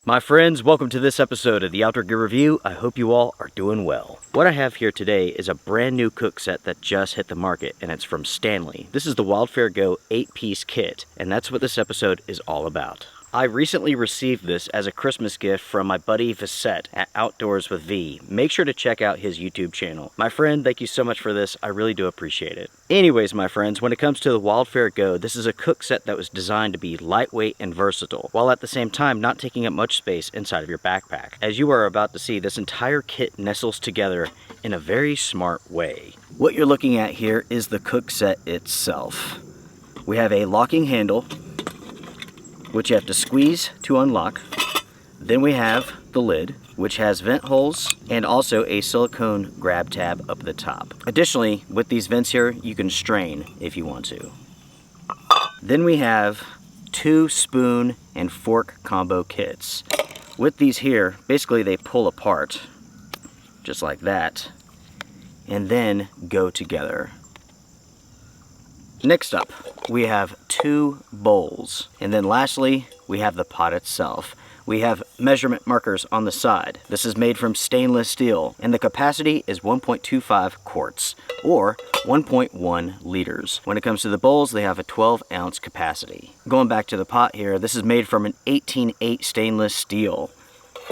My friends, welcome to this episode of the Outdoor Gear Review. I hope you all are doing well. What I have here today is a brand new cook set that just hit the market, and it's from Stanley. This is the Wildfare Go 8-piece kit, and that's what this episode is all about. I recently received this as a Christmas gift from my buddy Vicette at Outdoors with V. Make sure to check out his YouTube channel. My friend, thank you so much for this. I really do appreciate it. Anyways, my friends, when it comes to the Wildfare Go, this is a cook set that was designed to be lightweight and versatile, while at the same time not taking up much space inside of your backpack. As you are about to see, this entire kit nestles together in a very smart way. What you're looking at here is the cook set itself. We have a locking handle, which you have to squeeze to unlock. Then we have the lid, which has vent holes and also a silicone grab tab up the top. Additionally, with these vents here, you can strain if you want to. Then we have 2 spoon and fork combo kits. With these here, basically they pull apart, just like that, and then go together. Next up, we have 2 bowls. And then lastly, we have the pot itself. We have measurement markers on the side. This is made from stainless steel, and the capacity is 1.25 quarts, or 1.1 liters. When it comes to the bowls, they have a 12-ounce capacity. Going back to the pot here, this is made from an 18/8 stainless steel.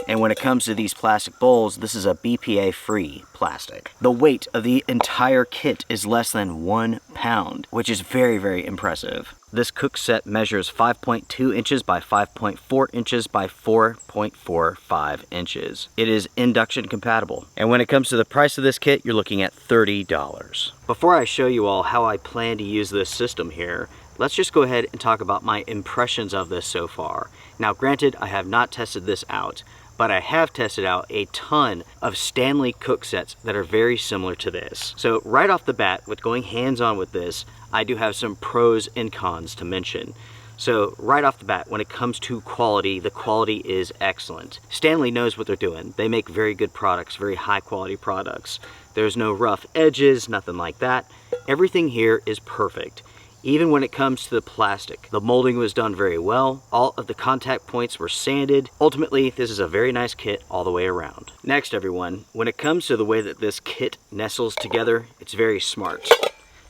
And when it comes to these plastic bowls, this is a BPA-free plastic. The weight of the entire kit is less than 1 pound, which is very, very impressive. This cook set measures 5.2 inches by 5.4 inches by 4.45 inches. It is induction compatible. And when it comes to the price of this kit, you're looking at $30. Before I show you all how I plan to use this system here, let's just go ahead and talk about my impressions of this so far. Now, granted, I have not tested this out, but I have tested out a ton of Stanley cook sets that are very similar to this. So right off the bat, with going hands-on with this, I do have some pros and cons to mention. So right off the bat, when it comes to quality, the quality is excellent. Stanley knows what they're doing. They make very good products, very high quality products. There's no rough edges, nothing like that. Everything here is perfect. Even when it comes to the plastic, the molding was done very well. All of the contact points were sanded. Ultimately, this is a very nice kit all the way around. Next, everyone, when it comes to the way that this kit nestles together, it's very smart.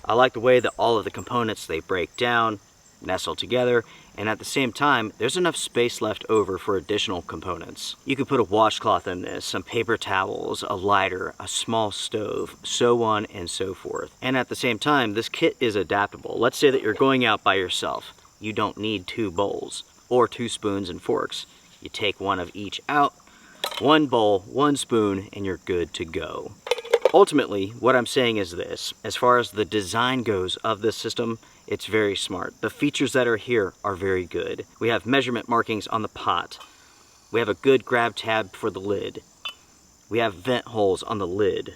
I like the way that all of the components, they break down, nestle together, and at the same time, there's enough space left over for additional components. You could put a washcloth in this, some paper towels, a lighter, a small stove, so on and so forth. And at the same time, this kit is adaptable. Let's say that you're going out by yourself. You don't need 2 bowls or 2 spoons and forks. You take one of each out, 1 bowl, 1 spoon, and you're good to go. Ultimately, what I'm saying is this: as far as the design goes of this system, it's very smart. The features that are here are very good. We have measurement markings on the pot. We have a good grab tab for the lid. We have vent holes on the lid.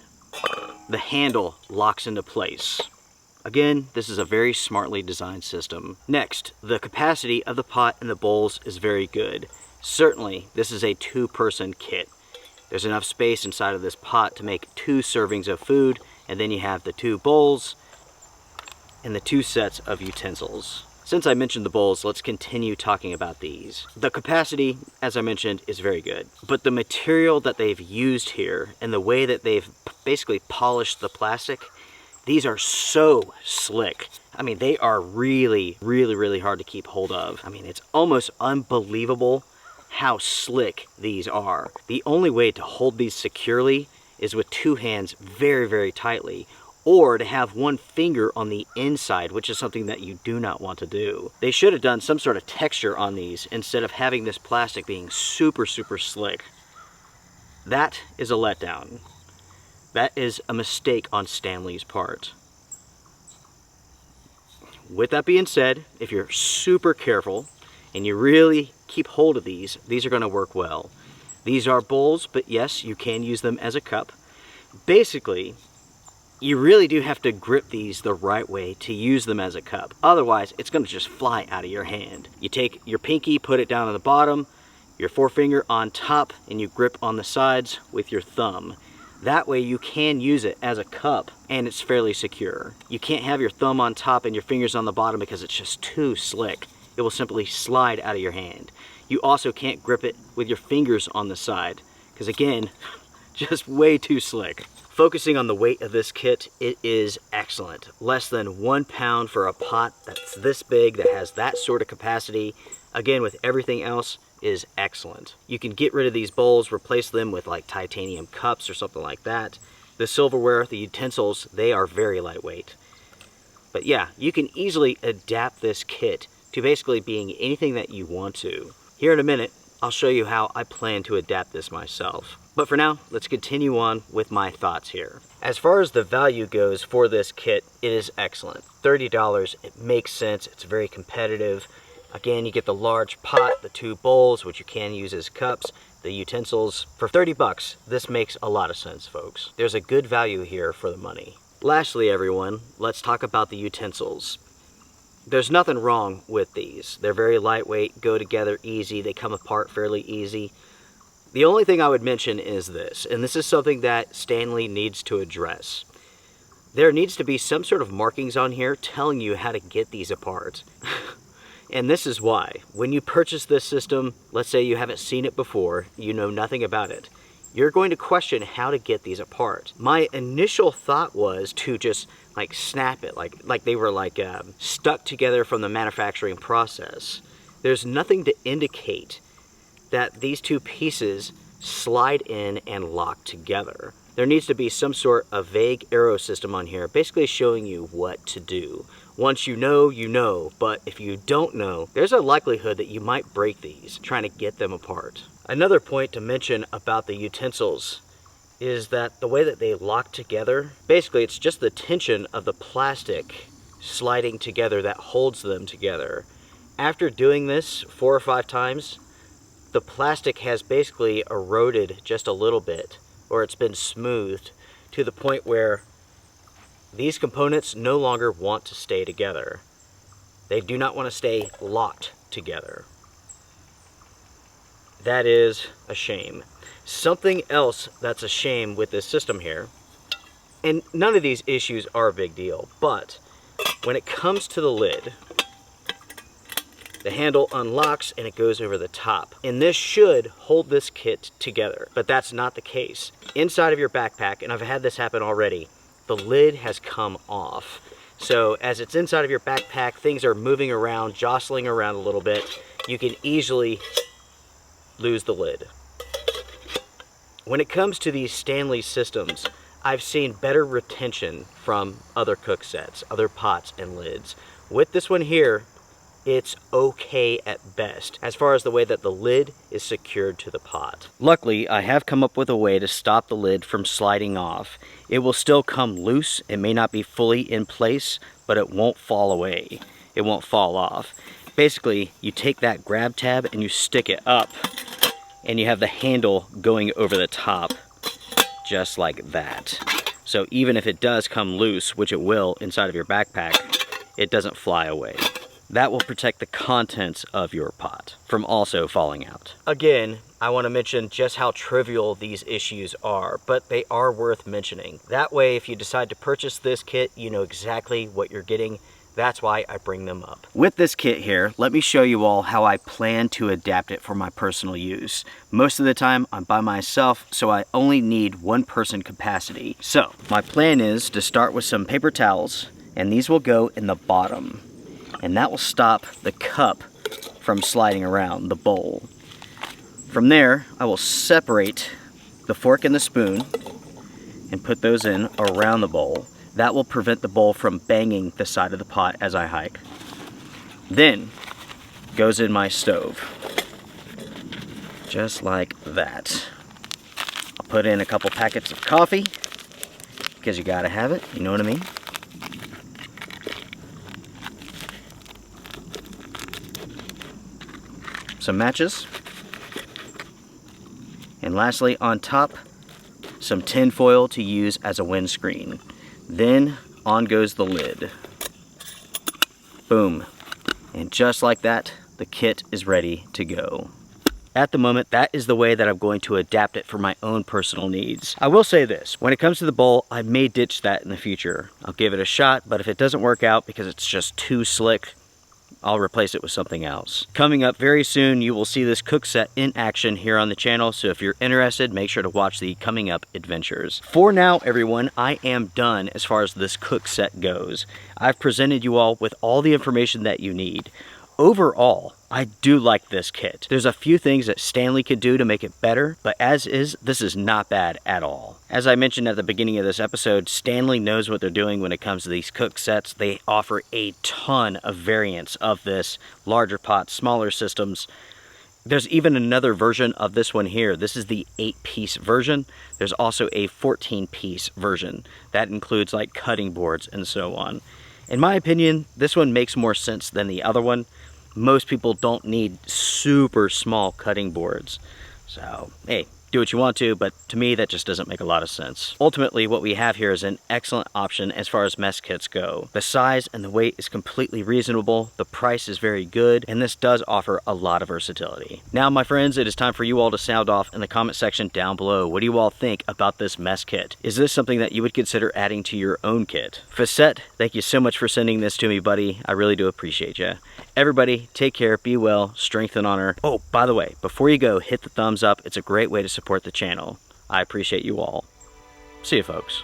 The handle locks into place. Again, this is a very smartly designed system. Next, the capacity of the pot and the bowls is very good. Certainly, this is a 2-person kit. There's enough space inside of this pot to make 2 servings of food, and then you have the 2 bowls and the 2 sets of utensils. Since I mentioned the bowls, let's continue talking about these. The capacity, as I mentioned, is very good, but the material that they've used here and the way that they've basically polished the plastic, these are so slick. I mean, they are really, really, really hard to keep hold of. I mean, it's almost unbelievable how slick these are. The only way to hold these securely is with 2 hands very, very tightly, or to have 1 finger on the inside, which is something that you do not want to do. They should have done some sort of texture on these instead of having this plastic being super, super slick. That is a letdown. That is a mistake on Stanley's part. With that being said, if you're super careful and you really keep hold of these are going to work well. These are bowls, but yes, you can use them as a cup. Basically, you really do have to grip these the right way to use them as a cup. Otherwise, it's going to just fly out of your hand. You take your pinky, put it down on the bottom, your forefinger on top, and you grip on the sides with your thumb. That way you can use it as a cup and it's fairly secure. You can't have your thumb on top and your fingers on the bottom because it's just too slick. It will simply slide out of your hand. You also can't grip it with your fingers on the side, because again, just way too slick. Focusing on the weight of this kit, it is excellent. Less than 1 pound for a pot that's this big, that has that sort of capacity. Again, with everything else, is excellent. You can get rid of these bowls, replace them with like titanium cups or something like that. The silverware, the utensils, they are very lightweight. But yeah, you can easily adapt this kit to basically being anything that you want to. Here in a minute, I'll show you how I plan to adapt this myself. But for now, let's continue on with my thoughts here. As far as the value goes for this kit, it is excellent. $30, it makes sense, it's very competitive. Again, you get the large pot, the 2 bowls, which you can use as cups, the utensils. For 30 bucks, this makes a lot of sense, folks. There's a good value here for the money. Lastly, everyone, let's talk about the utensils. There's nothing wrong with these. They're very lightweight, go together easy, they come apart fairly easy. The only thing I would mention is this, and this is something that Stanley needs to address. There needs to be some sort of markings on here telling you how to get these apart. And this is why. When you purchase this system, let's say you haven't seen it before, you know nothing about it, you're going to question how to get these apart. My initial thought was to just like snap it, like they were like stuck together from the manufacturing process. There's nothing to indicate that these 2 pieces slide in and lock together. There needs to be some sort of vague arrow system on here, basically showing you what to do. Once you know, you know, but if you don't know, there's a likelihood that you might break these trying to get them apart. Another point to mention about the utensils is that the way that they lock together, basically it's just the tension of the plastic sliding together that holds them together. After doing this 4 or 5 times, the plastic has basically eroded just a little bit, or it's been smoothed to the point where these components no longer want to stay together. They do not want to stay locked together. That is a shame. Something else that's a shame with this system here, and none of these issues are a big deal, but when it comes to the lid, the handle unlocks and it goes over the top. And this should hold this kit together, but that's not the case. Inside of your backpack, and I've had this happen already, the lid has come off. So as it's inside of your backpack, things are moving around, jostling around a little bit. You can easily lose the lid. When it comes to these Stanley systems, I've seen better retention from other cook sets, other pots and lids. With this one here, it's okay at best, as far as the way that the lid is secured to the pot. Luckily, I have come up with a way to stop the lid from sliding off. It will still come loose. It may not be fully in place, but it won't fall away. It won't fall off. Basically, you take that grab tab and you stick it up, and you have the handle going over the top, just like that. So even if it does come loose, which it will inside of your backpack, it doesn't fly away. That will protect the contents of your pot from also falling out. Again, I want to mention just how trivial these issues are, but they are worth mentioning. That way, if you decide to purchase this kit, you know exactly what you're getting. That's why I bring them up. With this kit here, let me show you all how I plan to adapt it for my personal use. Most of the time, I'm by myself, so I only need 1 person capacity. So, my plan is to start with some paper towels, and these will go in the bottom. And that will stop the cup from sliding around the bowl. From there, I will separate the fork and the spoon and put those in around the bowl. That will prevent the bowl from banging the side of the pot as I hike. Then, goes in my stove. Just like that. I'll put in a couple packets of coffee, because you gotta have it, you know what I mean? Some matches, and lastly on top, some tin foil to use as a windscreen. Then on goes the lid. Boom. And just like that, the kit is ready to go. At the moment, that is the way that I'm going to adapt it for my own personal needs. I will say this, when it comes to the bowl, I may ditch that in the future. I'll give it a shot, but if it doesn't work out because it's just too slick, I'll replace it with something else. Coming up very soon, you will see this cook set in action here on the channel, so if you're interested, make sure to watch the coming up adventures. For now, everyone, I am done as far as this cook set goes. I've presented you all with all the information that you need. Overall, I do like this kit. There's a few things that Stanley could do to make it better, but as is, this is not bad at all. As I mentioned at the beginning of this episode, Stanley knows what they're doing when it comes to these cook sets. They offer a ton of variants of this, larger pots, smaller systems. There's even another version of this one here. This is the 8-piece version. There's also a 14-piece version. That includes like cutting boards and so on. In my opinion, this one makes more sense than the other one. Most people don't need super small cutting boards. So, hey, do what you want to, but to me that just doesn't make a lot of sense. Ultimately, what we have here is an excellent option as far as mess kits go. The size and the weight is completely reasonable, the price is very good, and this does offer a lot of versatility. Now, my friends, it is time for you all to sound off in the comment section down below. What do you all think about this mess kit? Is this something that you would consider adding to your own kit? Facette, thank you so much for sending this to me, buddy. I really do appreciate you. Everybody, take care, be well, strength and honor. Oh, by the way, before you go, hit the thumbs up. It's a great way to support the channel. I appreciate you all. See you, folks.